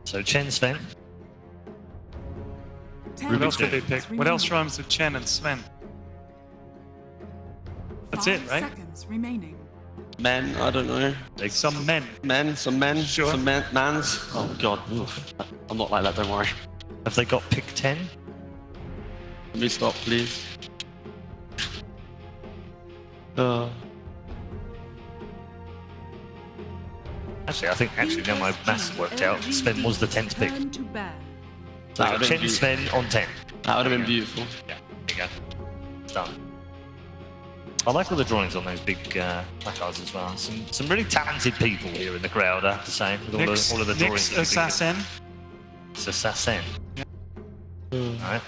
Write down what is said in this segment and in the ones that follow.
So Chen, Sven. What else did they pick? What else rhymes with Chen and Sven? That's it, right? Seconds remaining. Men, I don't know. Like some men. Some men, Sure. some mans. Oh god, oof. I'm not like that, don't worry. Have they got pick 10? Let me stop, please. Actually, I think now my maths worked out. Sven was the 10th pick. Turn to ban. So That we got would've been Chen, Sven on 10. That would have been beautiful. Yeah, there you go. It's done. I like all the drawings on those big placards as well. Some really talented people here in the crowd, I have to say, with all of the drawings. Nick's assassin. It's assassin. Yeah. Alright.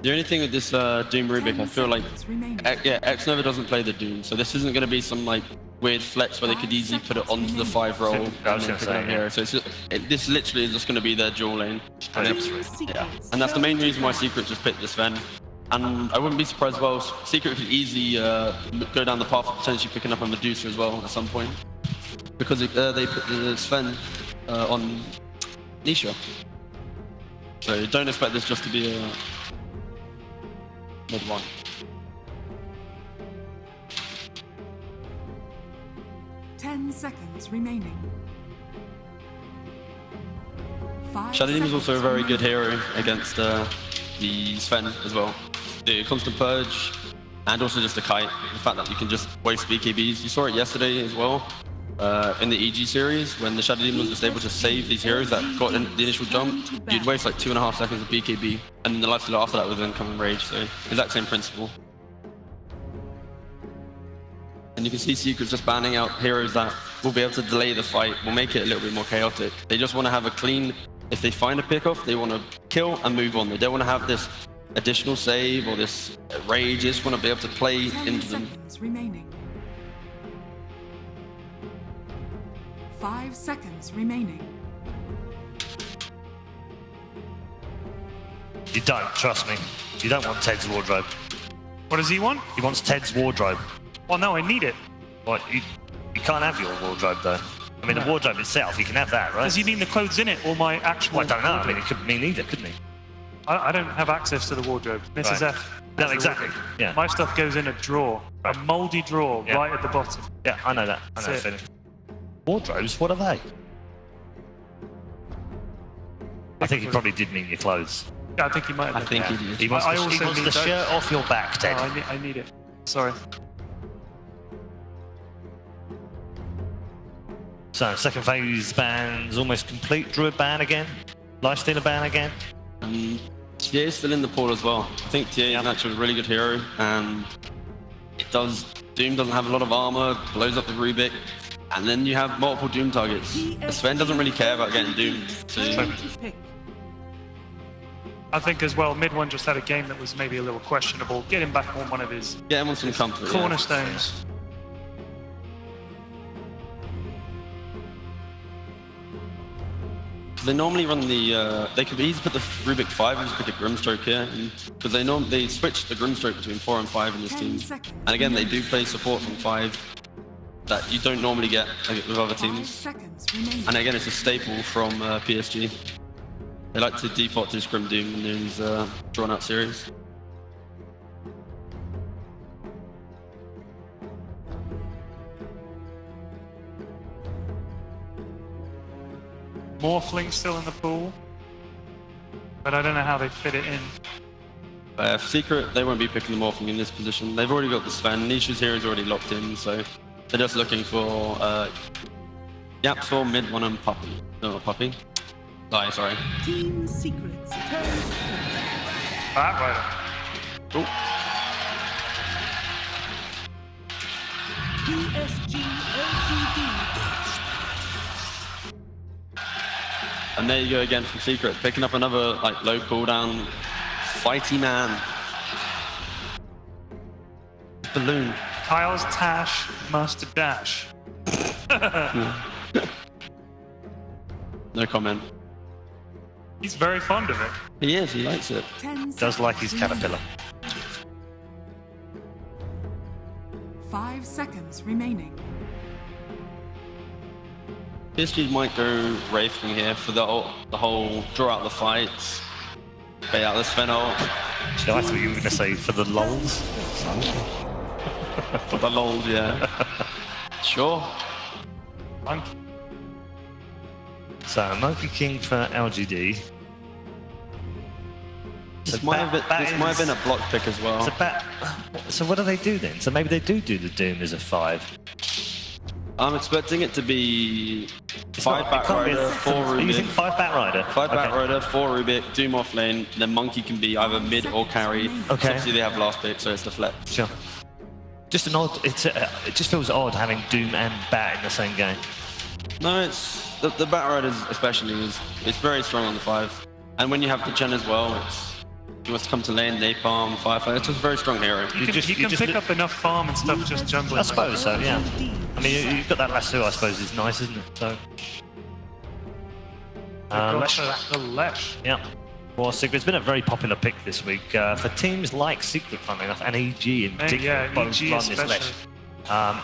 The only thing with this Doom Rubik, I feel like, Remaining. X-Nova doesn't play the Doom, so this isn't going to be some like weird flex where they could easily put it onto the 5 roll. I was going to say, yeah. So it's just, this literally is just going to be their dual lane. Team Yeah, Secrets. and that's the main Turn to reason why ban. Secret just picked this Sven. And I wouldn't be surprised as well, Secret could easily go down the path of potentially picking up a Medusa as well at some point. Because they put the Sven on Nisha. So don't expect this just to be a mid one. Ten seconds remaining. 5 Shadowing is also a seconds very good remaining. hero against the Sven as well. The constant purge and also just the kite. The fact that you can just waste BKBs. You saw it yesterday as well in the EG series when the Shadow Demon was just able to save these heroes that got in the initial jump. You'd waste like 2.5 seconds of BKB and then the life steal after that was incoming rage. So exact same principle. And you can see Secret's just banning out heroes that will be able to delay the fight, will make it a little bit more chaotic. They just want to have a clean, if they find a pick-off, they want to kill and move on. They don't want to have this additional save or this rage. They just want to be able to play 10 into them. seconds remaining. 5 seconds remaining. You don't, trust me. You don't want Ted's wardrobe. What does he want? He wants Ted's wardrobe. Well, no, I need it. What, you can't have your wardrobe though. I mean, the wardrobe itself, you can have that, right? Does he mean the clothes in it or my actual? Well, I don't know. I wardrobe? mean, it could mean either, couldn't he? I don't have access to the wardrobe. Mrs. Right. F. No, has the exactly. wardrobe. Yeah. My stuff goes in a drawer, Right. a mouldy drawer Yeah. right at the bottom. Yeah, I know that. I know That's that feeling. Wardrobes? What are they? I think he probably did mean your clothes. Yeah, I think he might have. I think done. he did. He wants, I the, also he wants need the those. shirt off your back, Ted. Oh, I need it. Sorry. So, second phase ban's almost complete. Druid ban again. Lifestealer ban again. TA is still in the pool as well. I think TA is actually a really good hero, and Doom doesn't have a lot of armor, blows up the Rubik, and then you have multiple Doom targets. Sven doesn't really care about getting doomed. So Turn to pick. I think as well, mid one just had a game that was maybe a little questionable. Get him back on one of his get him on some comfort. yeah. cornerstones. They normally run the, they could easily put the Rubik 5 and just pick a Grimstroke here, because they switch the Grimstroke between 4 and 5 in this 10 team. seconds. And again, they do play support from 5 that you don't normally get with other 5 teams. seconds remaining. And again, it's a staple from PSG. They like to default to Scrim Doom in these drawn-out series. Morphling still in the pool, but I don't know how they fit it in. For Secret, they won't be picking the Morphling in this position. They've already got the Sven. Nisha's here is already locked in, so they're just looking for Yapsor, mid one, and Puppy. No, not Puppy. Sorry. Team Secrets. Turn to pick. Right. Cool. PSG.LGD. And there you go again from Secret, picking up another like low cooldown, fighty man. Balloon. Kyle's Tash must dash. No comment. He's very fond of it. He is, he likes it. 10 Does like his seconds caterpillar. remaining. 5 seconds remaining. PSG might go Wraith from here for the whole draw out the fights, bait out the Sven ult. So I thought you were going to say for the lulls. For the lol, yeah. Sure. Monkey. So Monkey King for LGD. This might have been a block pick as well. So what do they do then? So maybe they do the Doom as a 5. I'm expecting it to be 5 Bat Rider, 4 Are you think Rubik. 5 Bat Rider? 5 Bat Okay. Rider, 4 Rubik, Doom off lane, then Monkey can be either mid or carry. Okay. Obviously they have last pick, so it's the flex. Sure. Just an odd. It just feels odd having Doom and Bat in the same game. No, it's the Bat Riders especially it's very strong on the 5. And when you have the Chen as well, if he wants to come to lane, Napalm, Firefly, it's just a very strong hero. He can pick up enough farm and stuff just jungling. I suppose so. Yeah. I mean, you've got that lasso. I suppose is nice, isn't it? So. Lesh. The Lesh. Yeah. Well, Secret's been a very popular pick this week for teams like Secret, funnily enough, and EG in particular. Yeah, both EG run this especially. Lesh.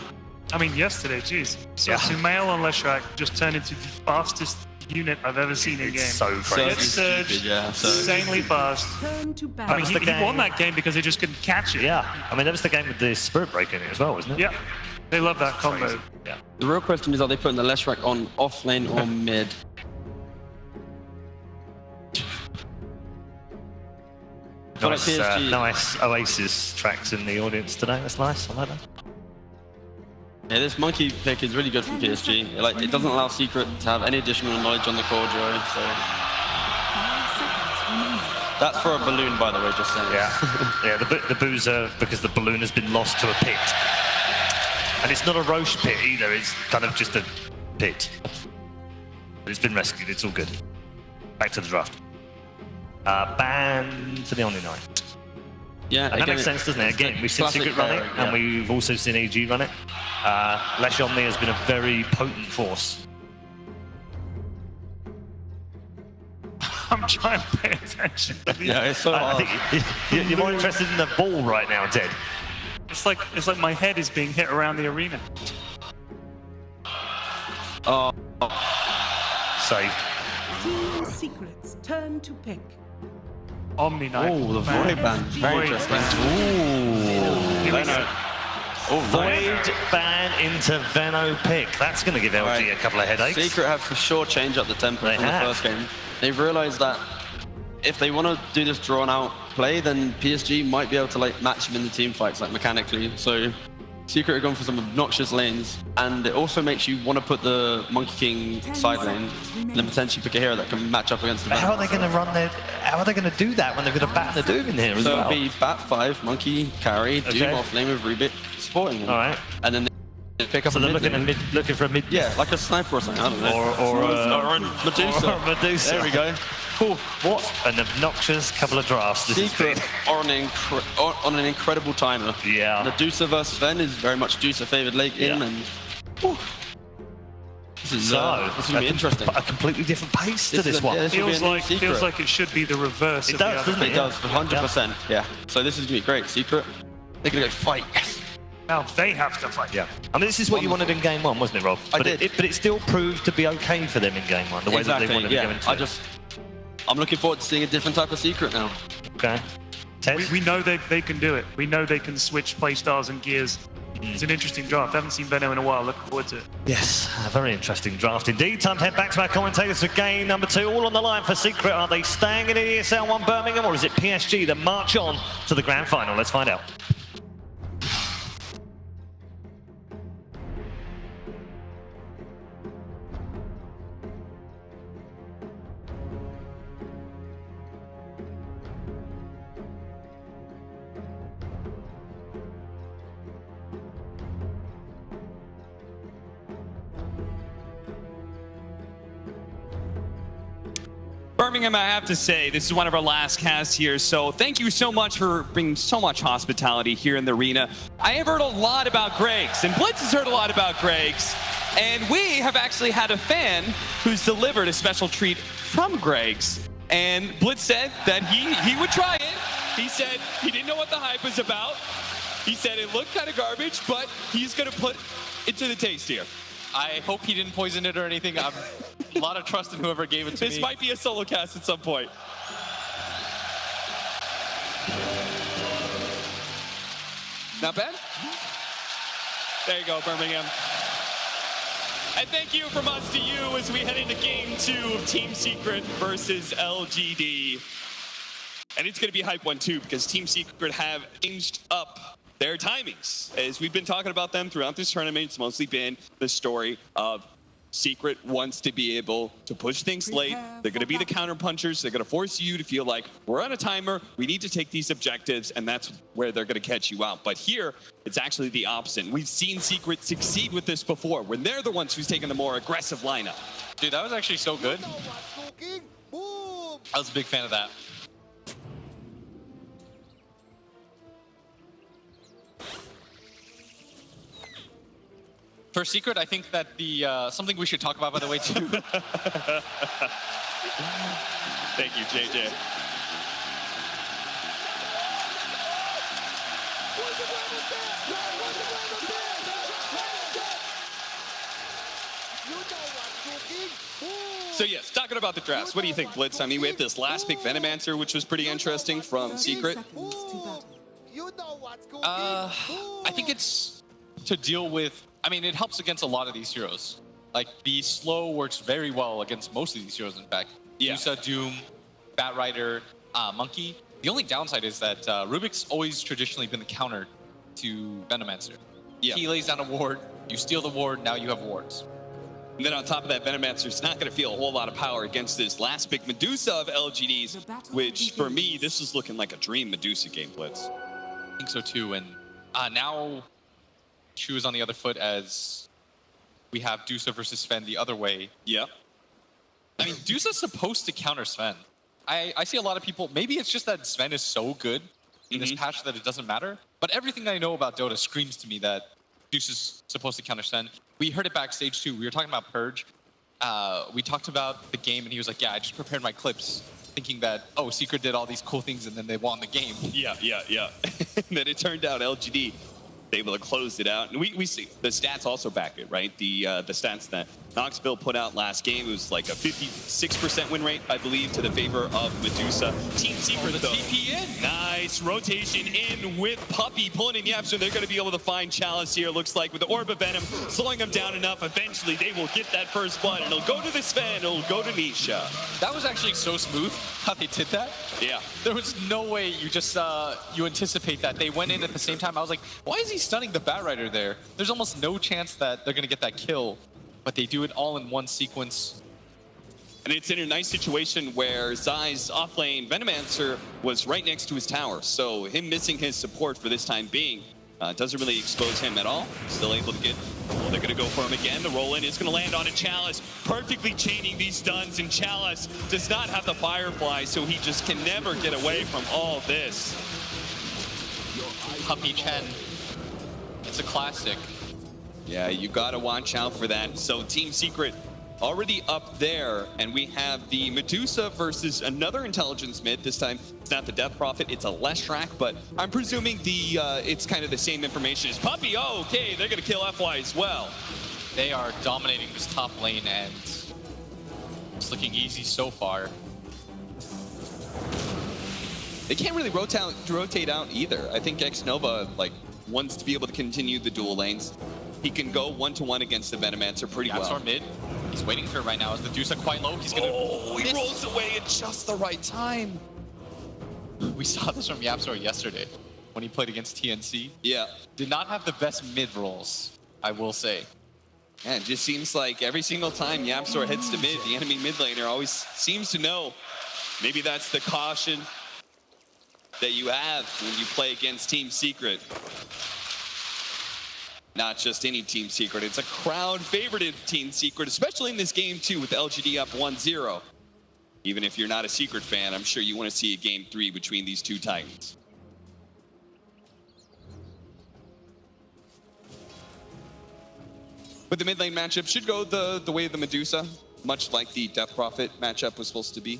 I mean, yesterday, geez. So Yeah. Sumail on Leshrac just turned into the fastest unit I've ever seen in a game. So So crazy. It's surged yeah, so insanely fast. Turn to I battle. mean, the he game. won that game because they just couldn't catch it. Yeah. I mean, that was the game with the Spirit Break in it as well, wasn't it? Yeah. They love that combo. Yeah. the real question is, are they putting the Leshrac on off lane or mid? I feel like Nice, PSG nice Oasis tracks in the audience today. That's nice. I like that. Yeah, this Monkey pick is really good from PSG. It doesn't allow Secret to have any additional knowledge on the core duo, so 5 seconds remaining. that's for a balloon, by the way, just saying. Yeah. Yeah. The boozer because the balloon has been lost to a pit, and it's not a Roche pit either. It's kind of just a pit. But it's been rescued. It's all good. Back to the draft. Ban for the Only Knight. Yeah, And that makes sense, doesn't it? Again, we've seen classic Secret run it, pairing, and yeah. we've also seen EG run it. Lesh Omni has been a very potent force. I'm trying to pay attention. Yeah, it's so I hard. think you're more interested in the ball right now, Ted. It's like my head is being hit around the arena. Oh, Saved. Team Secrets. Turn to pick. Omni Knight. oh, the Man. Void ban. Very Void interesting. ban. Here we go. Oh, Void ban into Veno pick. That's going to give LG Right. a couple of headaches. Secret have for sure changed up the tempo They from the have. first game. They've realized that if they want to do this drawn out play, then PSG might be able to match them in the team fights mechanically. So Secret have gone for some obnoxious lanes, and it also makes you want to put the Monkey King side lane, and then potentially pick a hero that can match up against the But how are Venom. they going to run their? How are they going to do that when they've got a bat and a Doom in here as So well? it'll be Bat 5, Monkey, Carry, Okay. Doom off lane with Rubik, supporting them. All right. And then they pick up So a they're mid lane. looking for a mid. Yeah, like a sniper or something, I don't know. Or a Medusa. Or a Medusa. There we go. Cool. What an obnoxious couple of drafts this has Secret been. are on an incredible timer. Yeah. The Dusa versus Sven is very much Dusa favored late in, Yeah. and whew, this is So this is gonna be interesting. A completely different pace to This this is a- one. yeah, this will be Feels a new like Secret. it should be the reverse. It of the does, other. doesn't It does, 100%. Yeah. So this is gonna be great. Secret, they're gonna go fight. Yes. Now they have to fight. Yeah. I mean, this is what you wanted in game one, wasn't it, Rob? I But did. But it still proved to be okay for them in game one, the way that they wanted to go into it. I'm looking forward to seeing a different type of Secret now. Okay. Ted? We know they can do it. We know they can switch playstyles and gears. It's an interesting draft. I haven't seen Veno in a while. Looking forward to it. Yes, a very interesting draft indeed. Time to head back to our commentators for game number 2. All on the line for Secret. Are they staying in ESL 1 Birmingham, or is it PSG that march on to the grand final? Let's find out. Birmingham, I have to say, this is one of our last casts here, so thank you so much for bringing so much hospitality here in the arena. I have heard a lot about Greg's, and Blitz has heard a lot about Greg's, and we have actually had a fan who's delivered a special treat from Greg's, and Blitz said that he would try it. He said he didn't know what the hype was about. He said it looked kind of garbage, but he's going to put it to the taste here. I hope he didn't poison it or anything. I'm a lot of trust in whoever gave it to me. This might be a solo cast at some point. Not bad. There you go, Birmingham. And thank you from us to you as we head into game 2 of Team Secret versus LGD. And it's going to be a hype one too, because Team Secret have changed up their timings. As we've been talking about them throughout this tournament, it's mostly been the story of Secret wants to be able to push things late. They're going to be the counter punchers. They're going to force you to feel like we're on a timer. We need to take these objectives, and that's where they're going to catch you out. But here, it's actually the opposite. We've seen Secret succeed with this before, when they're the ones who's taken the more aggressive lineup. Dude, that was actually so good. I was a big fan of that. For Secret, I think that the something we should talk about, by the way, too. Thank you, JJ. So yes, talking about the drafts, what do you think, Blitz? I mean, we had this last pick Venomancer, which was pretty interesting from Secret. I think it's to deal with, I mean, it helps against a lot of these heroes. Like, the slow works very well against most of these heroes, in fact. Yeah. Yusa, Doom, Batrider, Monkey. The only downside is that Rubik's always traditionally been the counter to Venomancer. Yeah. He lays down a ward, you steal the ward, now you have wards. And then on top of that, Venomancer's not going to feel a whole lot of power against this last pick Medusa of LGD's, which for me, this is looking like a dream Medusa game, Blitz. I think so too, and now Shu is on the other foot as we have Dusa versus Sven the other way. Yeah. I mean, Dusa's supposed to counter Sven. I see a lot of people, maybe it's just that Sven is so good in this patch that it doesn't matter, but everything I know about Dota screams to me that Dusa's supposed to counter Sven. We heard it backstage too. We were talking about Purge. We talked about the game and he was like, yeah, I just prepared my clips thinking that, oh, Secret did all these cool things and then they won the game. Yeah. And then it turned out LGD able to close it out. And we see the stats also back it, right? The stats that Knoxville put out last game, it was like a 56% win rate, I believe, to the favor of Medusa. Team Secret, the though. TP in. Nice rotation in with Puppy pulling in Yapster. They're going to be able to find Chalice here, looks like, with the Orb of Venom, slowing them down enough. Eventually, they will get that first blood, and it'll go to the Sven, it'll go to Nisha. That was actually so smooth how they did that. Yeah. There was no way you just, you anticipate that. They went in at the same time. I was like, why is he stunning the Batrider there? There's almost no chance that they're going to get that kill, but they do it all in one sequence. And it's in a nice situation where Zai's offlane Venomancer was right next to his tower. So him missing his support for this time being doesn't really expose him at all. Still able to get, well, they're going to go for him again. The roll in is going to land on a Chalice, perfectly chaining these stuns. And Chalice does not have the Firefly, so he just can never get away from all this. Puppy Chen. It's a classic. Yeah, you got to watch out for that. So Team Secret already up there, and we have the Medusa versus another intelligence mid. This time, it's not the Death Prophet, it's a Leshrac, but I'm presuming the it's kind of the same information as Puppy. Oh, okay, they're going to kill FY as well. They are dominating this top lane, and it's looking easy so far. They can't really rotate out either. I think X-Nova wants to be able to continue the dual lanes. He can go one-to-one against the Venomancer pretty well. Yapsor mid. He's waiting for it right now. Is the Dusa quite low? He's gonna. Oh, he rolls away at just the right time. We saw this from Yapsor yesterday when he played against TNC. Yeah. Did not have the best mid rolls, I will say. Yeah, it just seems like every single time Yapsor heads to mid, the enemy mid laner always seems to know. Maybe that's the caution that you have when you play against Team Secret. Not just any Team Secret, it's a crowd favorited Team Secret, especially in this game too with LGD up 1-0. Even if you're not a Secret fan, I'm sure you want to see a game 3 between these two Titans. But the mid lane matchup should go the way of the Medusa, much like the Death Prophet matchup was supposed to be.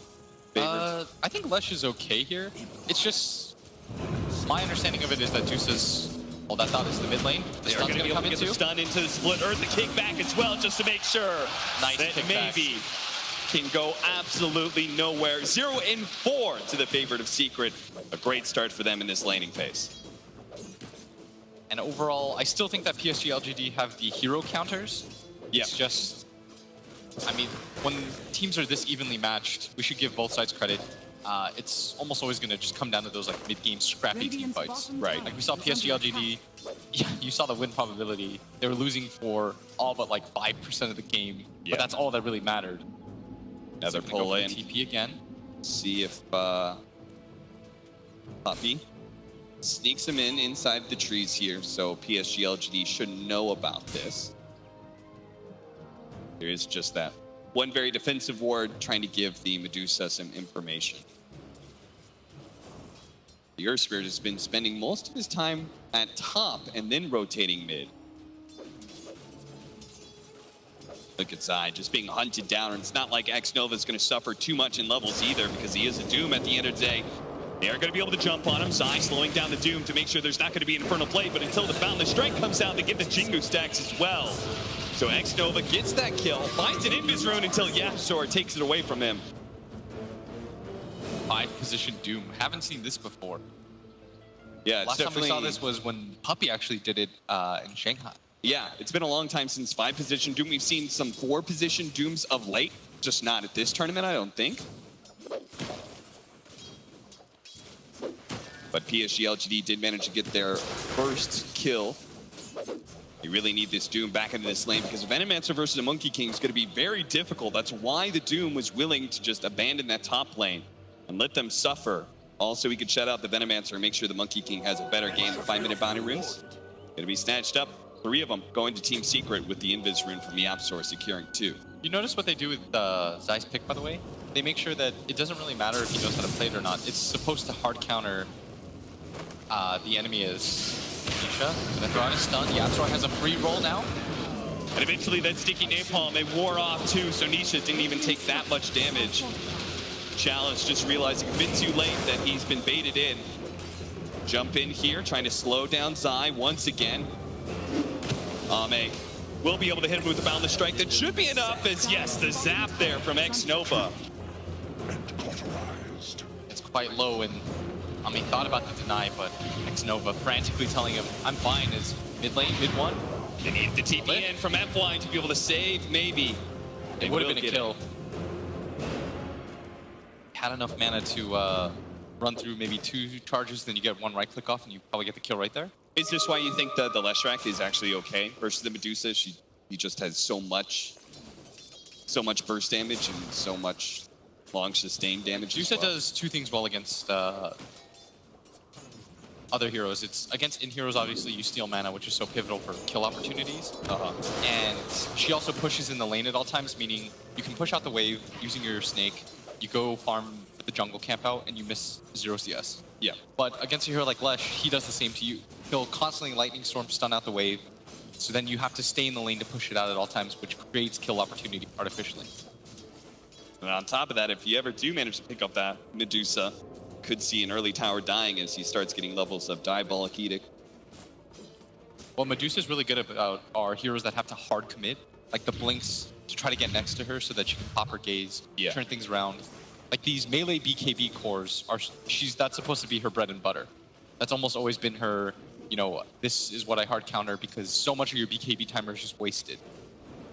I think Lesh is okay here. It's just, my understanding of it is that Dusa's Oh, that's out is the mid lane. The They're stun's going to be able come to get the into. stun into the split earth, the kickback as well, just to make sure Nice that kickback. maybe can go absolutely nowhere. 0-4 to the favorite of Secret. A great start for them in this laning phase. And overall, I still think that PSG.LGD have the hero counters. Yeah. It's just, I mean, when teams are this evenly matched, we should give both sides credit. It's almost always going to just come down to those like mid-game scrappy team Radiant's fights. bottom Right. tower Like we saw is under PSG.LGD, yeah, you saw the win probability. They were losing for all but like 5% of the game, Yeah. but that's all that really mattered. Another So pull go for in. the TP again. See if Puppy sneaks him in inside the trees here, so PSG.LGD should know about this. There is just that one very defensive ward trying to give the Medusa some information. The Earth Spirit has been spending most of his time at top and then rotating mid. Look at Zai just being hunted down, and it's not like X-Nova is going to suffer too much in levels either, because he is a Doom at the end of the day. They are going to be able to jump on him. Zai slowing down the Doom to make sure there's not going to be Infernal Blade, but until the Boundless Strike comes out, they get the Jingu stacks as well. So X-Nova gets that kill, finds an Invis Rune until Yapsor takes it away from him. 5-position Doom. Haven't seen this before. Yeah, it's Last time we definitely... saw this was when Puppy actually did it in Shanghai. Yeah, it's been a long time since 5-position Doom. We've seen some 4-position Dooms of late, just not at this tournament, I don't think. But PSG.LGD did manage to get their first kill. They really need this Doom back into this lane, because Venomancer versus a Monkey King is going to be very difficult. That's why the Doom was willing to just abandon that top lane and let them suffer. Also, we could shout out the Venomancer and make sure the Monkey King has a better game. The 5-minute bounty runes going to be snatched up. 3 of them going to Team Secret with the Invis rune from the Yapsor securing 2. You notice what they do with Zai's pick, by the way? They make sure that it doesn't really matter if he knows how to play it or not. It's supposed to hard counter the enemy is Nisha. Gonna throw out a stun. Yapsor has a free roll now. And eventually that sticky napalm, it wore off too, so Nisha didn't even take that much damage. Chalice just realizing a bit too late that he's been baited in. Jump in here, trying to slow down Zai once again. Ame will be able to hit him with the Boundless Strike. That should be enough, as yes, the zap there from X-Nova. It's quite low, and I mean, thought about the deny, but X-Nova frantically telling him, I'm fine, is mid lane, mid one. They need the TP in from F-Line to be able to save, maybe. It would have been a kill. Had enough mana to run through maybe 2 charges, then you get 1 right click off, and you probably get the kill right there. Is this why you think the Leshrac is actually okay versus the Medusa? He just has so much burst damage and so much long sustained damage. Medusa does 2 things well against other heroes. It's against in-heroes, obviously, you steal mana, which is so pivotal for kill opportunities. And she also pushes in the lane at all times, meaning you can push out the wave using your snake, you go farm the jungle camp out, and you miss 0 CS. Yeah. But against a hero like Lesh, he does the same to you. He'll constantly lightning storm, stun out the wave, so then you have to stay in the lane to push it out at all times, which creates kill opportunity artificially. And on top of that, if you ever do manage to pick up that Medusa, could see an early tower dying as he starts getting levels of Diabolic Edict. What Medusa's really good about are heroes that have to hard commit, like the blinks to try to get next to her so that she can pop her gaze, turn things around. Like these melee BKB cores that's supposed to be her bread and butter. That's almost always been her, you know, this is what I hard counter, because so much of your BKB timer is just wasted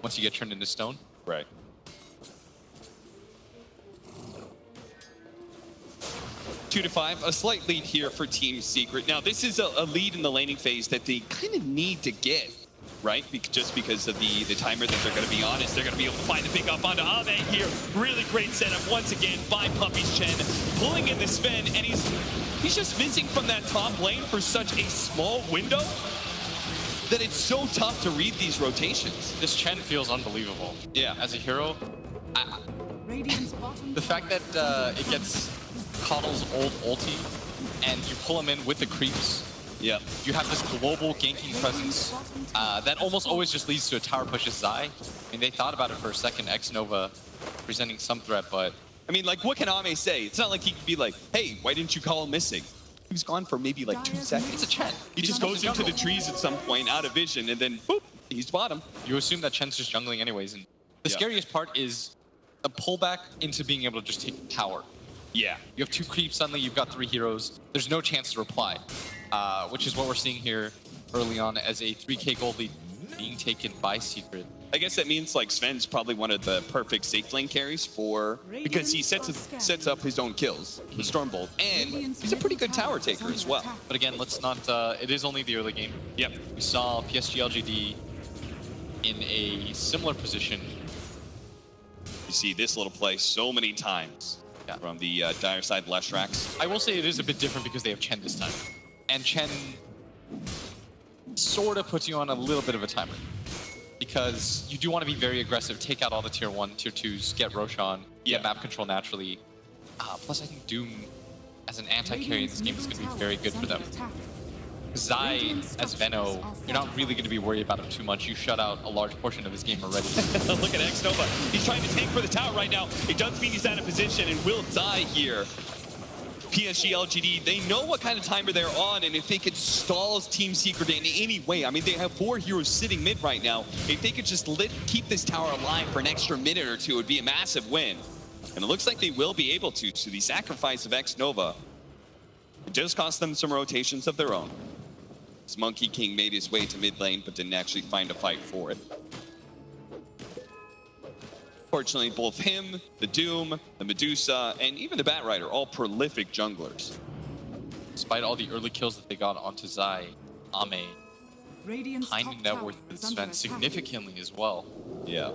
once you get turned into stone. Right. Two to 5, a slight lead here for Team Secret. Now, this is a lead in the laning phase that they kind of need to get, right? Just because of the timer that they're going to be on, is they're going to be able to find the pick up onto Ame here. Really great setup once again by Puppy's Chen, pulling in the Sven, and he's just missing from that top lane for such a small window that it's so tough to read these rotations. This Chen feels unbelievable. Yeah. As a hero, Radiant's bottom the fact that it gets Coddle's old ulti, and you pull him in with the creeps. Yeah. You have this global ganking presence that almost always just leads to a tower push as Zai. I mean, they thought about it for a second, X-Nova presenting some threat, but... I mean, like, what can Ame say? It's not like he could be like, hey, why didn't you call him missing? He's gone for maybe like 2 seconds. It's a Chen. He just goes into the trees at some point, out of vision, and then boop, he's bottom. You assume that Chen's just jungling anyways, and the scariest part is the pullback into being able to just take tower. Yeah. You have 2 creeps, suddenly you've got 3 heroes. There's no chance to reply, which is what we're seeing here early on as a 3k gold lead being taken by Secret. I guess that means like Sven's probably one of the perfect safe lane carries for, because he sets up his own kills, the Stormbolt, and he's a pretty good tower taker as well. But again, let's not, it is only the early game. Yep. We saw PSG.LGD in a similar position. You see this little play so many times from the dire side Leshrax. I will say it is a bit different because they have Chen this time. And Chen sort of puts you on a little bit of a timer. Because you do want to be very aggressive, take out all the tier 1, tier 2s, get Roshan, get map control naturally. Plus I think Doom as an anti-carry in this game is going to be very good for them. Zai as Veno, you're not really going to be worried about him too much. You shut out a large portion of his game already. Look at X-Nova. He's trying to tank for the tower right now. It does mean he's out of position and will die here. PSG.LGD, they know what kind of timer they're on, and if they could stall Team Secret in any way, I mean, they have 4 heroes sitting mid right now. If they could just keep this tower alive for an extra minute or two, it would be a massive win. And it looks like they will be able to. So the sacrifice of X-Nova, it does cost them some rotations of their own. This Monkey King made his way to mid lane, but didn't actually find a fight for it. Fortunately, both him, the Doom, the Medusa, and even the Bat Rider, all prolific junglers. Despite all the early kills that they got onto Zai, Ame, kind of net worth with Sven significantly as well. Yeah.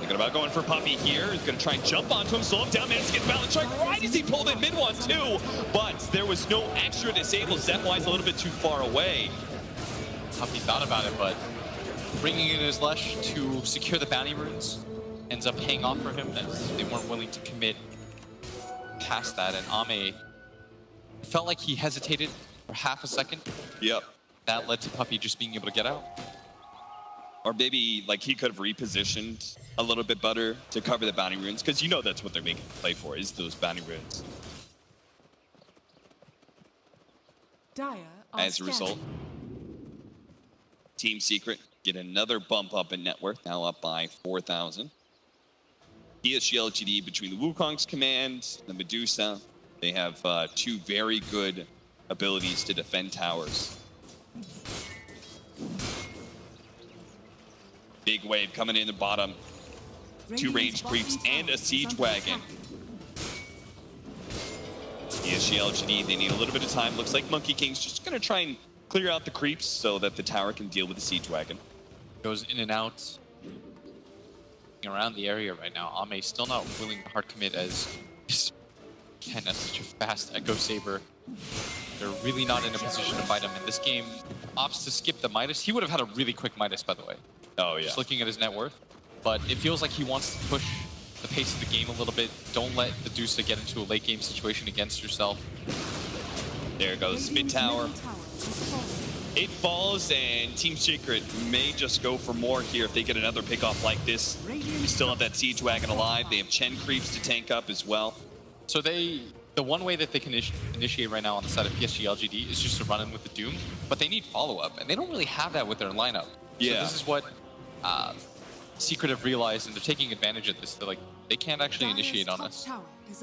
Thinking about going for Puppey here. He's going to try and jump onto him, slow him down, managed to get the balance strike right as he pulled in mid one too. But there was no extra disable. Zepwise a little bit too far away. Puppey thought about it, but bringing in his Lesh to secure the bounty runes ends up paying off for him as they weren't willing to commit past that. And Ame felt like he hesitated for half a second. Yep. That led to Puppey just being able to get out. Or maybe like he could have repositioned a little bit better to cover the bounty runes, because you know that's what they're making the play for, is those bounty runes. As a result, Team Secret get another bump up in net worth, now up by 4,000. PSG.LGD between the Wukong's command, the Medusa, they have 2 very good abilities to defend towers. Big wave coming in the bottom. 2 range creeps and a siege wagon. PSG.LGD, they need a little bit of time. Looks like Monkey King's just going to try and clear out the creeps so that the tower can deal with the siege wagon. Goes in and out around the area right now. Ame still not willing to hard commit as Ken has such a fast Echo Saber. They're really not in a position to fight him. In this game, opts to skip the Midas. He would have had a really quick Midas, by the way. Oh, yeah. Just looking at his net worth. But it feels like he wants to push the pace of the game a little bit. Don't let the Medusa get into a late game situation against yourself. There goes mid tower. It falls, and Team Secret may just go for more here if they get another pick off like this. They still have that siege wagon alive. They have Chen creeps to tank up as well. So the one way that they can initiate right now on the side of PSG.LGD is just to run in with the Doom, but they need follow-up, and they don't really have that with their lineup. Yeah. So this is what Secret have realized, and they're taking advantage of this. They're like, they can't actually initiate on us.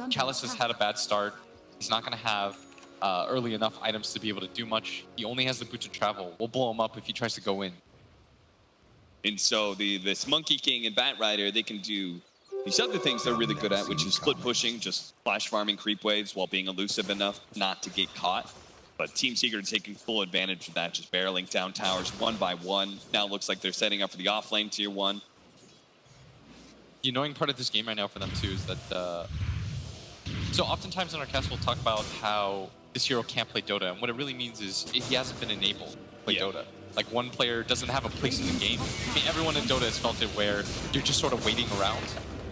Chalice has had a bad start. He's not going to have early enough items to be able to do much. He only has the boot to travel. We'll blow him up if he tries to go in. And so this Monkey King and Bat Rider, they can do these other things they're really good at, which is split pushing, just flash farming creep waves while being elusive enough not to get caught. But Team Secret is taking full advantage of that, just barreling down towers one by one. Now it looks like they're setting up for the off lane tier 1. The annoying part of this game right now for them too is that so oftentimes in our cast we'll talk about how this hero can't play Dota, and what it really means is he hasn't been enabled to play Dota. Like, one player doesn't have a place in the game. I mean, everyone in Dota has felt it where you're just sort of waiting around.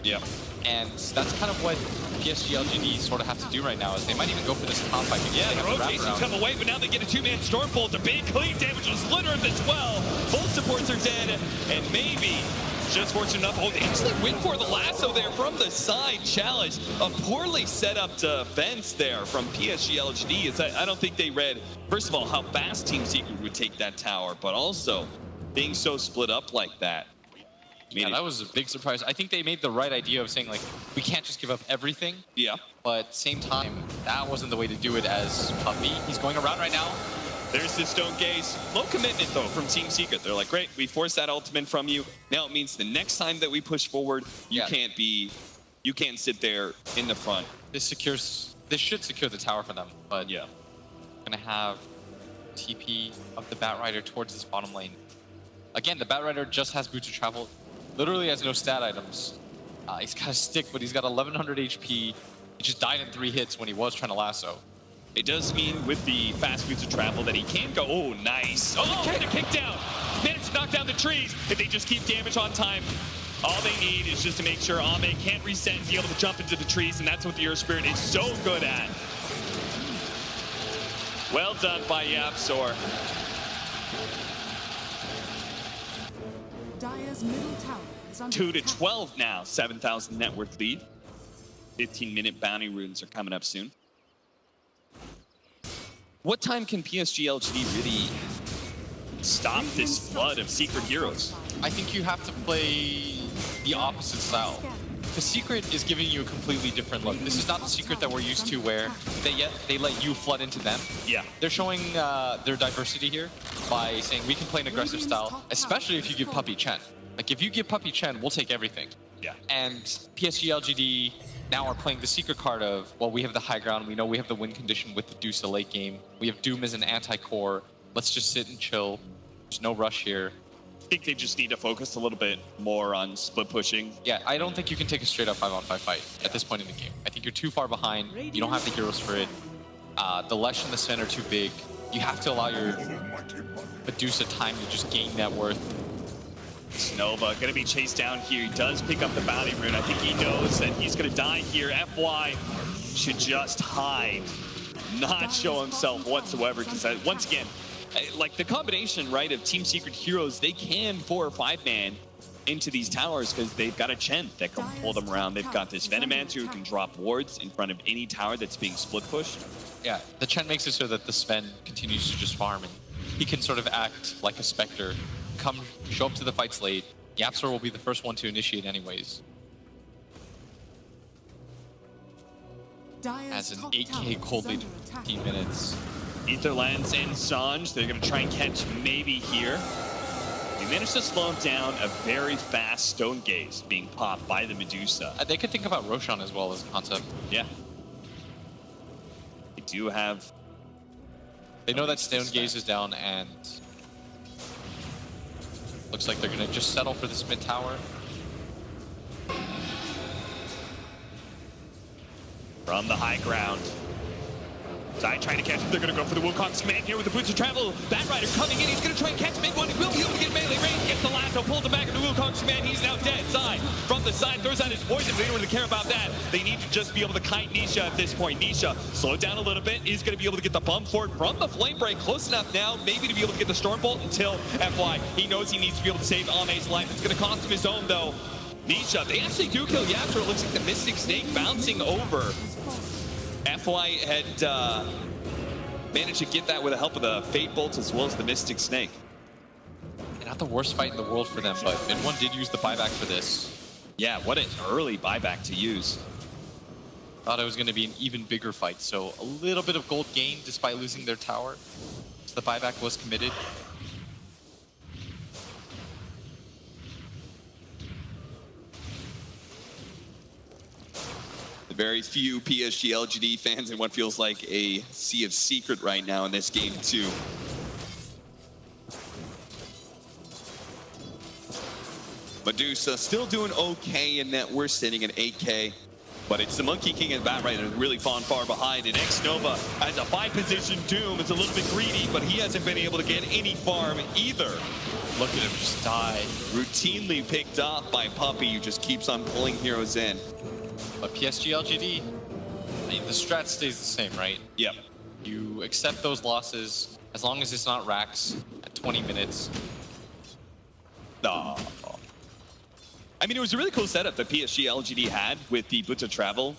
Yeah. And that's kind of what PSG.LGD sort of have to do right now, is they might even go for this top fight. Yeah, the rotations come away, but now they get a 2-man Stormbolt. A big clean damage was Littered as well. Both supports are dead, and maybe just fortunate enough. Oh, they actually went for the lasso there from the side. Challenge, a poorly set up defense there from PSG.LGD. I don't think they read, first of all, how fast Team Secret would take that tower, but also being so split up like that. Yeah, that was a big surprise. I think they made the right idea of saying, like, we can't just give up everything. Yeah. But same time, that wasn't the way to do it as Puppy. He's going around right now. There's the Stone Gaze. Low commitment, though, from Team Secret. They're like, great, we forced that ultimate from you. Now it means the next time that we push forward, you can't sit there in the front. This should secure the tower for them. But yeah, gonna have TP of the Batrider towards this bottom lane. Again, the Batrider just has Boots of Travel. Literally has no stat items. He's got a stick, but he's got 1100 HP. He just died in 3 hits when he was trying to lasso. It does mean with the fast Boots of Travel that he can go. Oh, nice. Oh, get a kick down. Managed to knock down the trees. If they just keep damage on time, all they need is just to make sure Ame can't reset and be able to jump into the trees, and that's what the Earth Spirit is so good at. Well done by Yapzor. Dire's middle tower is under 2 to attack. 12 now. 7,000 net worth lead. 15-minute bounty runes are coming up soon. What time can PSG.LGD really stop this flood of secret heroes? I think you have to play the opposite style. The Secret is giving you a completely different look. This is not the Secret that we're used to where they let you flood into them. Yeah. They're showing their diversity here by saying we can play an aggressive style, especially if you give Puppy Chen. Like, if you give Puppy Chen, we'll take everything. Yeah. And PSG.LGD now are playing the secret card of, well, we have the high ground. We know we have the win condition with the Deuce late game. We have Doom as an anti-core. Let's just sit and chill. There's no rush here. I think they just need to focus a little bit more on split pushing. Yeah, I don't think you can take a straight up 5-on-5 fight at this point in the game. I think you're too far behind. You don't have the heroes for it. The Lesh and the Sven are too big. You have to allow your Medusa time to just gain net worth. Nova gonna be chased down here. He does pick up the bounty rune. I think he knows that he's gonna die here. FY should just hide, not show himself whatsoever, because once again, like the combination, right, of Team Secret heroes, they can 4 or 5 man into these towers because they've got a Chen that can pull them around. They've got this Venomancer who can drop wards in front of any tower that's being split pushed. Yeah, the Chen makes it so that the Sven continues to just farm, and he can sort of act like a Spectre. Come, show up to the fights late. Yapzor will be the first one to initiate anyways. As an 8k cold lead in 15 minutes. Etherlands and Sanj, they're going to try and catch maybe here. We managed to slow down a very fast Stone Gaze being popped by the Medusa. They could think about Roshan as well as a concept. Yeah. They do have... They know that Stone Gaze is down, and looks like they're going to just settle for this mid tower. From the high ground. Zai trying to catch him. They're going to go for the Wukong's command here with the Boots of Travel. Batrider coming in. He's going to try and catch Big One. He will be able to get melee range. Gets the lasso. Pulled him back into Wukong's command. He's now dead. Zai from the side throws out his poison. They don't really care about that. They need to just be able to kite Nisha at this point. Nisha slowed down a little bit. Is going to be able to get the bump for it from the Flame Break. Close enough now. Maybe to be able to get the Storm Bolt until FY. He knows he needs to be able to save Ame's life. It's going to cost him his own though. Nisha, they actually do kill Yapzor. It looks like the Mystic Snake bouncing over. FY had managed to get that with the help of the Fate Bolt as well as the Mystic Snake. Not the worst fight in the world for them, but Min1 did use the buyback for this. Yeah, what an early buyback to use. Thought it was going to be an even bigger fight, so a little bit of gold gain despite losing their tower. So the buyback was committed. Very few PSG.LGD fans in what feels like a sea of secret right now in this game too. Medusa still doing okay in net worth, sitting at 8k. But it's the Monkey King and Batrider really fallen far behind. And X-Nova as a 5-position Doom is a little bit greedy, but he hasn't been able to get any farm either. Look at him just die. Routinely picked off by Puppy, who just keeps on pulling heroes in. But PSG.LGD, I mean, the strat stays the same, right? Yep. You accept those losses as long as it's not racks at 20 minutes. Oh. I mean, it was a really cool setup that PSG.LGD had with the Buta Travel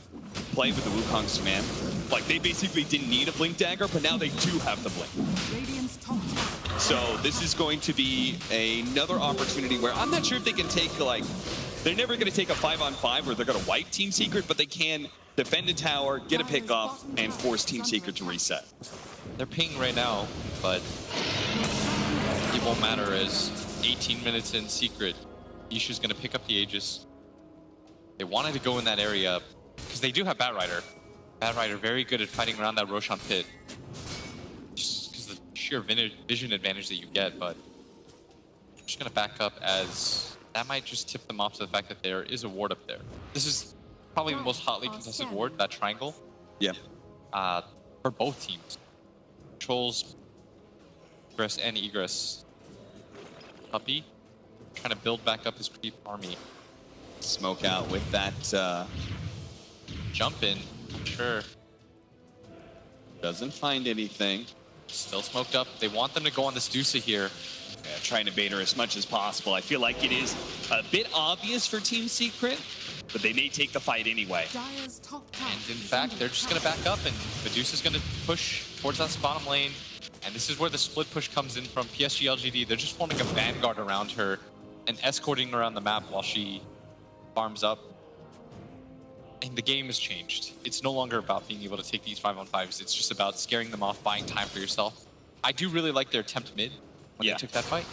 play with the Wukong's command. Like, they basically didn't need a Blink Dagger, but now they do have the Blink. Radiant's top tower. So this is going to be another opportunity where I'm not sure if they can take, like, they're never going to take a 5-on-5 where they're going to wipe Team Secret, but they can defend a tower, get a pick off, and force Team Secret to reset. They're pinging right now, but it won't matter as 18 minutes in Secret. Isha's going to pick up the Aegis. They wanted to go in that area because they do have Batrider. Batrider very good at fighting around that Roshan pit. Just because the sheer vision advantage that you get, but I'm just going to back up as that might just tip them off to the fact that there is a ward up there. This is probably the most hotly contested ward, that triangle. Yeah. For both teams. Trolls, Egress, and Egress. Puppy trying to build back up his creep army. Smoke out with that. Jump in, sure. Doesn't find anything. Still smoked up. They want them to go on this Dusa here. Yeah, trying to bait her as much as possible. I feel like it is a bit obvious for Team Secret, but they may take the fight anyway. Dire's top tower. And in is fact, under they're just going to attack. back up, and Medusa's going to push towards that bottom lane. And this is where the split push comes in from PSG.LGD. They're just forming a vanguard around her and escorting around the map while she farms up. And the game has changed. It's no longer about being able to take these 5-on-5s. It's just about scaring them off, buying time for yourself. I do really like their attempt mid when they took that fight.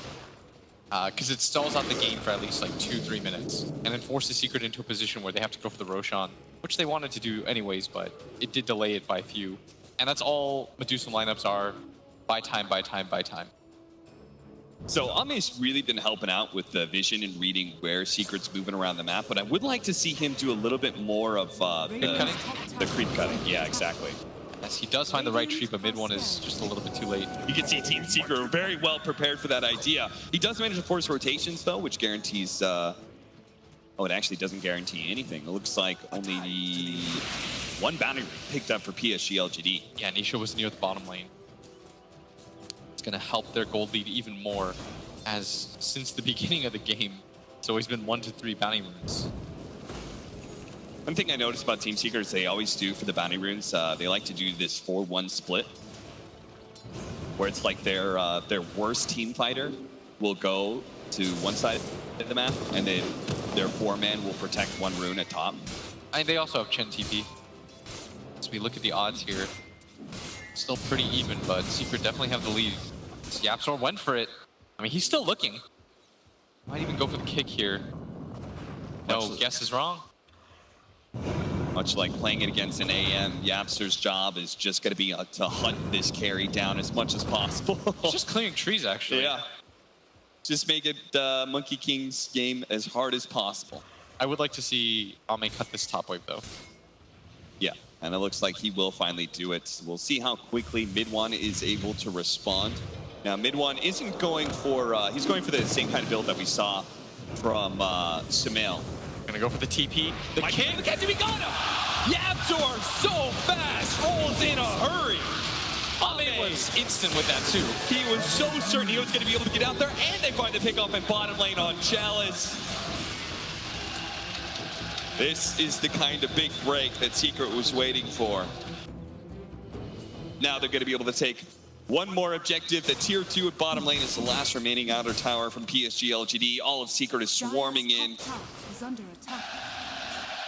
Because it stalls out the game for at least like 2-3 minutes. And then forces Secret into a position where they have to go for the Roshan, which they wanted to do anyways, but it did delay it by a few. And that's all Medusa lineups are. Buy time, buy time, buy time. So Ame's really been helping out with the vision and reading where Secret's moving around the map, but I would like to see him do a little bit more of the creep cutting. Yeah, exactly. Yes, he does find the right tree, but mid one is just a little bit too late. You can see Team Secret are very well prepared for that idea. He does manage to force rotations, though, which guarantees... oh, it actually doesn't guarantee anything. It looks like only the one bounty picked up for PSG.LGD. Yeah, Nisha was near the bottom lane. It's going to help their gold lead even more, as since the beginning of the game, it's always been 1 to 3 bounty runes. One thing I noticed about Team Secret is they always do for the bounty runes, they like to do this 4-1 split, where it's like their worst team fighter will go to one side of the map, and then their 4-man will protect one rune at top. And they also have Chen TP. As we look at the odds here, still pretty even, but Secret definitely have the lead. Yapzor went for it. I mean, he's still looking. Might even go for the kick here. No, guess is wrong. Much like playing it against an AM, Yapzor's job is just going to be to hunt this carry down as much as possible. It's just clearing trees, actually. Yeah. Just make it Monkey King's game as hard as possible. I would like to see Ame cut this top wave, though. Yeah, and it looks like he will finally do it. We'll see how quickly Mid-One is able to respond. Now, Mid-One isn't going for... he's going for the same kind of build that we saw from Sumail. Gonna go for the TP. The kick. Look at him, he got him! Yapzor so fast, rolls in a hurry. Ame was instant with that, too. He was so certain he was going to be able to get out there, and they find the pickoff in bottom lane on Chalice. This is the kind of big break that Secret was waiting for. Now they're going to be able to take one more objective. The tier 2 at bottom lane is the last remaining outer tower from PSG.LGD. All of Secret is swarming in. Is under attack.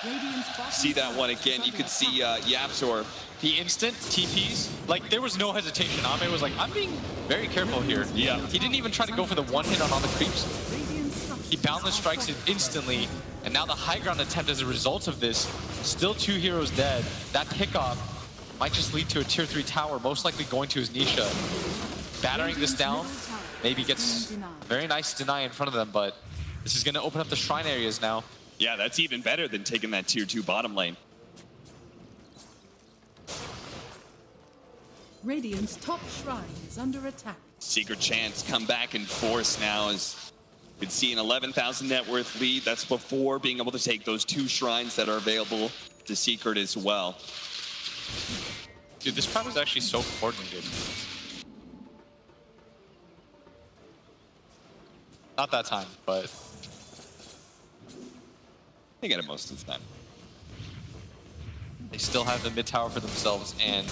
Radiant's bottom See that tower one is again. You under could see attack. Yapzor. The instant TPs, like, there was no hesitation. Ame was like, I'm being very careful here. Yeah. He didn't even try to go for the one hit on all the creeps. Radiant's structures He bound the are strikes fortified. instantly, and now the high ground attempt as a result of this, still 2 heroes dead. That pickoff might just lead to a tier 3 tower, most likely going to his Nisha. Battering this down, maybe gets a very nice deny in front of them, but this is going to open up the shrine areas now. Yeah, that's even better than taking that tier 2 bottom lane. Radiant's top shrine is under attack. Secret chance come back in force now as you can see an 11,000 net worth lead. That's before being able to take those 2 shrines that are available to Secret as well. Dude, this crowd is actually so coordinated. Not that time, but They get it most of the time. They still have the mid tower for themselves, and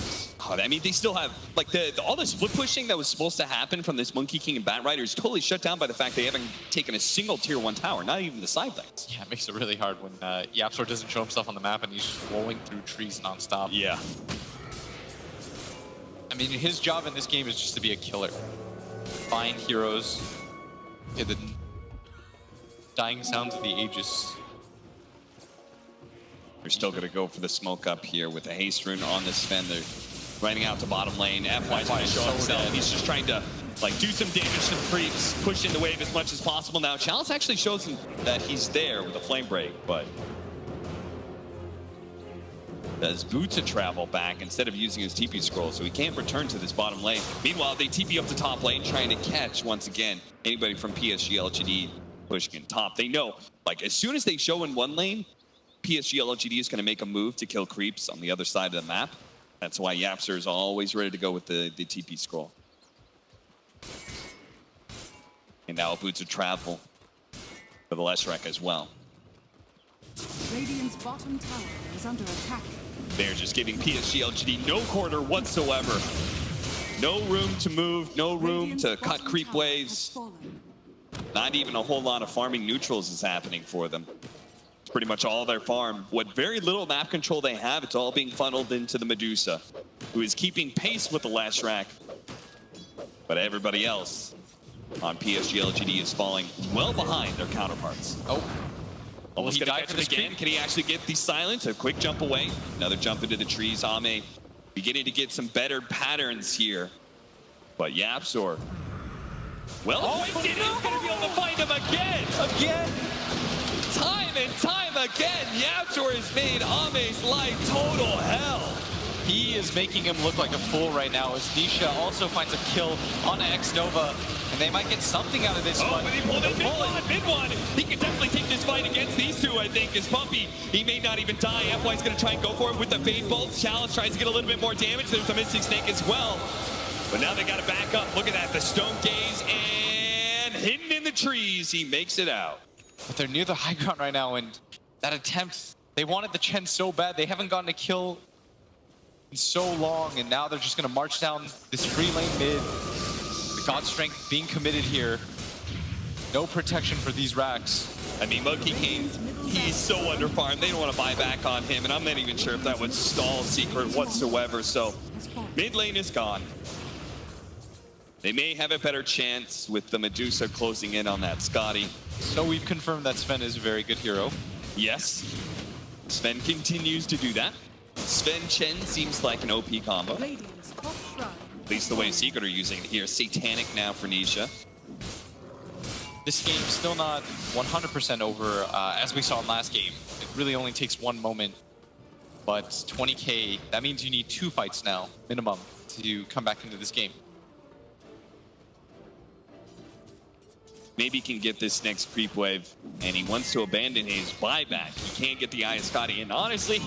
Oh, I mean, they still have, like, all the split pushing that was supposed to happen from this Monkey King and Bat Rider is totally shut down by the fact they haven't taken a single tier 1 tower, not even the side lanes. yeah, it makes it really hard when Yapsor doesn't show himself on the map and he's just rolling through trees nonstop. Yeah. I mean, his job in this game is just to be a killer. Find heroes to the dying sounds of the Aegis. They're still going to go for the smoke up here with the haste rune on this Sven. They're running out to bottom lane. FY's going to show himself. He's just trying to like do some damage to the creeps, push in the wave as much as possible. Now, Chalice actually shows him that he's there with a flame break, but does Boots travel back instead of using his TP scroll, so he can't return to this bottom lane. Meanwhile, they TP up to top lane, trying to catch, once again, anybody from PSG.LGD pushing in top. They know, like, as soon as they show in one lane, PSG.LGD is going to make a move to kill creeps on the other side of the map. That's why Yapster is always ready to go with the TP scroll. And now Boots travel for the Leshrac as well. Radiant's bottom tower is under attack. They're just giving PSG.LGD no corner whatsoever. No room to move, no room to cut creep waves. Not even a whole lot of farming neutrals is happening for them. It's pretty much all their farm. What very little map control they have, it's all being funneled into the Medusa, who is keeping pace with the Leshrac. But everybody else on PSG.LGD is falling well behind their counterparts. Oh. Almost He gonna died catch for him this again. creep. Can he actually get the silence? A quick jump away. Another jump into the trees. Ame beginning to get some better patterns here. But Yapsor, well, he's gonna be able to find him again. Time and time again, Yapsor has made Ame's life total hell. He is making him look like a fool right now as Nisha also finds a kill on X-Nova. And they might get something out of this Oh, one. but he pulled in mid one. He can definitely take this fight against these two, I think, is Pumpy. He may not even die. FY's going to try and go for it with the Fade Bolt. Chalice tries to get a little bit more damage. There's a Mystic Snake as well. But now they got to back up. Look at that, the Stone Gaze, and hidden in the trees, he makes it out. But they're near the high ground right now, and that attempt, they wanted the Chen so bad. They haven't gotten a kill in so long, and now they're just going to march down this free lane mid. The God Strength being committed here. No protection for these racks. I mean, Monkey King, he's so underfarmed. They don't want to buy back on him, and I'm not even sure if that would stall Secret whatsoever. So mid lane is gone. They may have a better chance with the Medusa closing in on that Scotty. So we've confirmed that Sven is a very good hero. Yes, Sven continues to do that. Sven Chen seems like an OP combo. Radiant's top shrine. At least the way Secret are using it here. Satanic now for Nisha. This game's still not 100% over, as we saw in last game. It really only takes one moment. But 20k, that means you need 2 fights now, minimum, to come back into this game. Maybe he can get this next creep wave, and he wants to abandon his buyback. He can't get the Eye of Scotty, and honestly,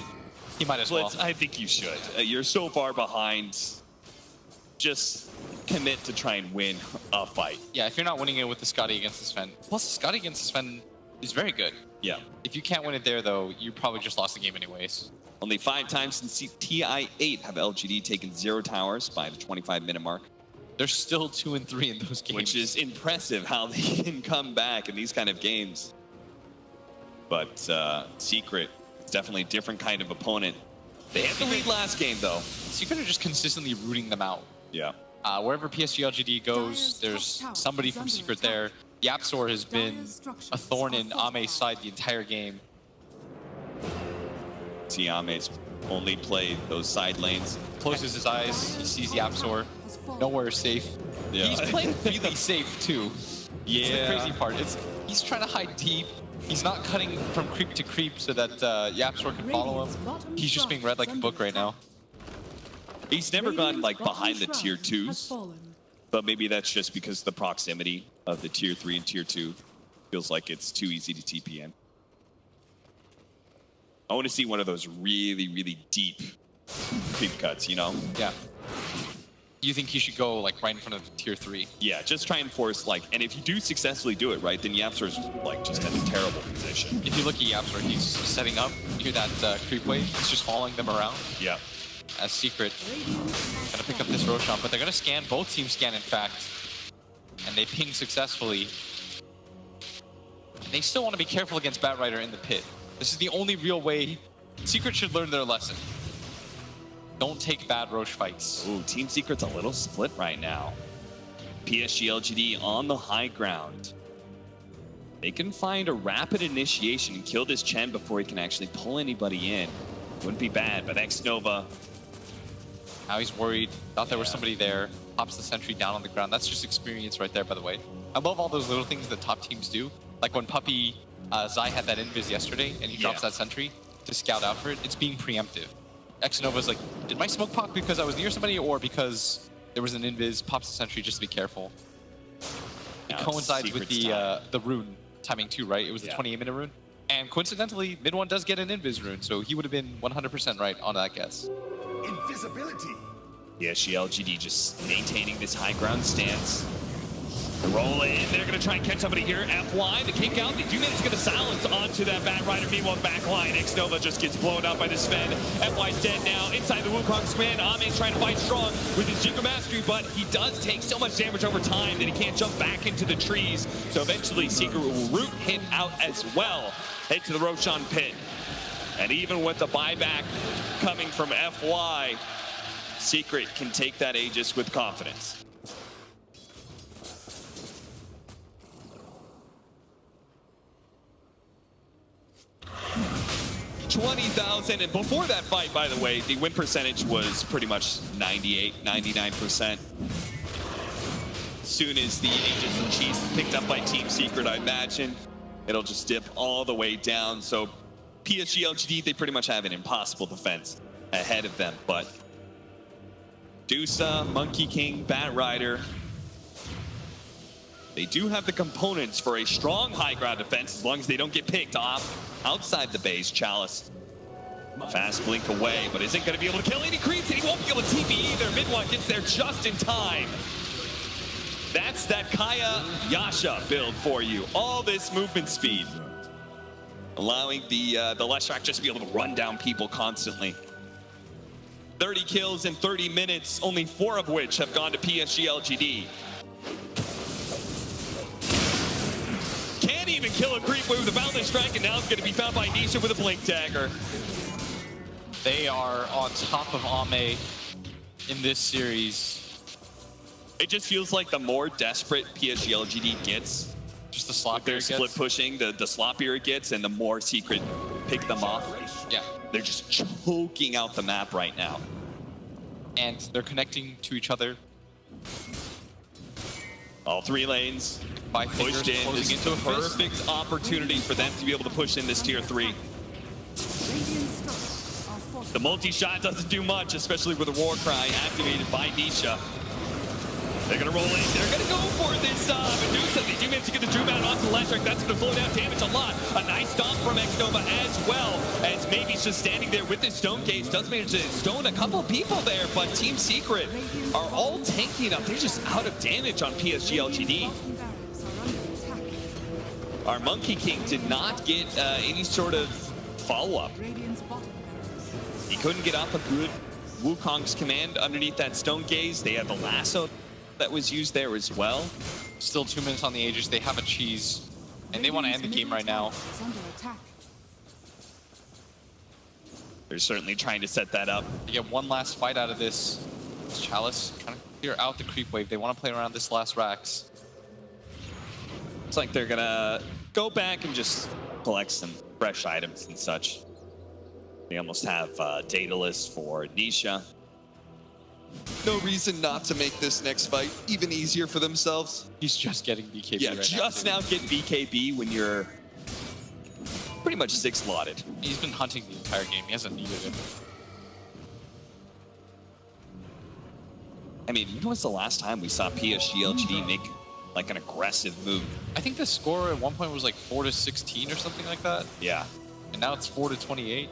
He might as well. I think you should. You're so far behind. Just commit to try and win a fight. Yeah, if you're not winning it with the Scotty against the Sven. Plus, the Scotty against the Sven is very good. Yeah. If you can't win it there, though, you probably just lost the game anyways. Only 5 times since TI8 have LGD taken 0 towers by the 25-minute mark. They're still 2 and 3 in those games. Which is impressive how they can come back in these kind of games. But Secret, it's definitely a different kind of opponent. They had the lead last game, though. Secret are just consistently rooting them out. Yeah. Wherever PSG.LGD goes, there's somebody from Secret there. Yapsor has been a thorn in Ame's side the entire game. Ame's only played those side lanes. Closes his eyes, he sees Yapsor. Nowhere safe. Yeah. He's playing really safe too. Yeah. That's the crazy part. He's trying to hide deep. He's not cutting from creep to creep so that Yapsor can follow him. He's just being read like a book right now. He's never gone like behind the tier 2s, but maybe that's just because the proximity of the tier 3 and tier 2 feels like it's too easy to TP in. I want to see one of those really, really deep creep cuts, you know? Yeah. you think he should go like right in front of tier 3? Yeah, just try and force like, and if you do successfully do it right, then Yapster's like just in a terrible position. If you look at Yapster, he's setting up. You hear that creep wave? He's just following them around. Yeah. As Secret gonna pick up this Roshan, but they're gonna scan. Both teams scan, in fact, and they ping successfully. And they still want to be careful against Batrider in the pit. This is the only real way. Secret should learn their lesson. Don't take bad Roche fights. Ooh, Team Secret's a little split right now. PSG.LGD on the high ground. They can find a rapid initiation and kill this Chen before he can actually pull anybody in. Wouldn't be bad, but Xnova. Now he's worried. Thought there was somebody there. Pops the sentry down on the ground. That's just experience right there, by the way. I love all those little things that top teams do. Like when Puppy Zai had that invis yesterday, and he drops that sentry to scout out for it. It's being preemptive. Xnova's like, did my smoke pop because I was near somebody or because there was an invis? Pops the sentry just to be careful. It coincides with the rune timing too, right? It was the 28-minute rune. And coincidentally, mid one does get an invis rune, so he would have been 100% right on that guess. Invisibility. PSG.LGD just maintaining this high ground stance. Roll in. They're going to try and catch somebody here. FY, the kick out. The 2 minutes going to silence onto that Batrider. Meanwhile, back line. Xnova just gets blown up by the Sven. FY's dead now. Inside the Wukong's command. Ame's trying to fight strong with his Jigga Mastery, but he does take so much damage over time that he can't jump back into the trees. So eventually, Secret will root him out as well. Head to the Roshan pit. And even with the buyback coming from FY, Secret can take that Aegis with confidence. 20,000, and before that fight, by the way, the win percentage was pretty much 98, 99%. As soon as the Aegis and Cheese is picked up by Team Secret, I imagine it'll just dip all the way down. So PSG.LGD, they pretty much have an impossible defense ahead of them, but Dusa, Monkey King, Batrider, they do have the components for a strong high ground defense as long as they don't get picked off outside the base. Chalice, fast blink away, but isn't going to be able to kill any creeps, and he won't be able to TP either. Mid-one gets there just in time. That's that Kaya Yasha build for you. All this movement speed, allowing the Leshrac just to be able to run down people constantly. 30 kills in 30 minutes, only 4 of which have gone to PSG.LGD. Can't even kill a creep with a Boundless Strike, and now it's going to be found by Nisha with a Blink Dagger. They are on top of Ame in this series. It just feels like the more desperate PSG.LGD gets, just the sloppier they're split pushing, the sloppier it gets, and the more Secret pick them off. Yeah. They're just choking out the map right now. And they're connecting to each other. All 3 lanes pushed in. This is the perfect opportunity for them to be able to push in this tier 3. The multi-shot doesn't do much, especially with a War Cry activated by Nisha. They're going to roll in. They're going to go for this Medusa. They do manage to get the Dream out onto Leshrac. That's going to slow down damage a lot. A nice stomp from Xnova as well, as maybe just standing there with his Stone Gaze. Does manage to stone a couple people there, but Team Secret are all tanking up. They're just out of damage on PSG.LGD. Our Monkey King did not get any sort of follow-up. He couldn't get off a good Wukong's command underneath that Stone Gaze. They had the lasso that was used there as well. Still 2 minutes on the Aegis. They have a cheese, and they want to end the game right now. They're certainly trying to set that up. They get one last fight out of this. It's Chalice trying to clear out the creep wave. They want to play around this last Rax. It's like they're gonna go back and just collect some fresh items and such. They almost have Daedalus for Nisha. No reason not to make this next fight even easier for themselves. He's just getting BKB yeah, right just now get BKB when you're pretty much 6 slotted. He's been hunting the entire game. He hasn't needed it. I mean, when was the last time we saw PSG.LGD make like an aggressive move? I think the score at one point was like 4-16 or something like that. Yeah. And now it's 4-28.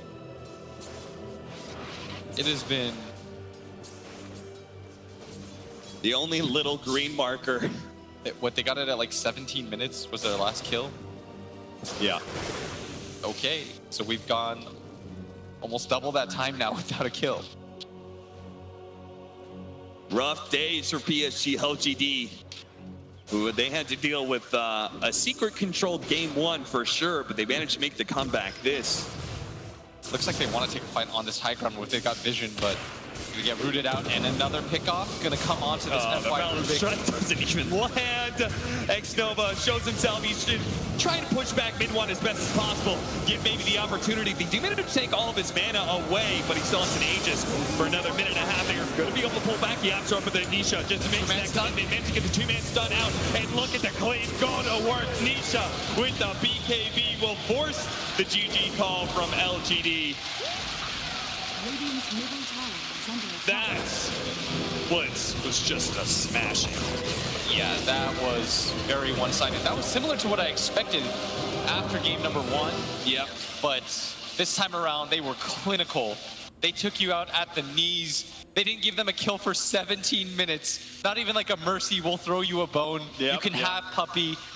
It has been The only little green marker. What, they got it at like 17 minutes was their last kill? Yeah. Okay, so we've gone almost double that time now without a kill. Rough days for PSG.LGD, who they had to deal with a secret-controlled game 1 for sure, but they managed to make the comeback. This Looks like they want to take a fight on this high ground where they got vision, but gonna get rooted out, and another pickoff gonna come onto this the FY Mountain Rubik. Strut doesn't even land. X-Nova shows himself. He's trying to push back mid one as best as possible. Give maybe the opportunity. They do manage to take all of his mana away, but he still has an Aegis for another minute and a half. They're going to be able to pull back the Absorb with the Nisha just to make that stun. They managed to get the two-man stun out, and look at the clean gonna work. Nisha with the BKB will force the GG call from LGD. Radiant's middle tower is under attack. That Blitz was just a smashing. Yeah, that was very one-sided. That was similar to what I expected after game number 1. Yep. But this time around, they were clinical. They took you out at the knees. They didn't give them a kill for 17 minutes. Not even like a mercy, we'll throw you a bone. Yep, You can yep. have Puppy.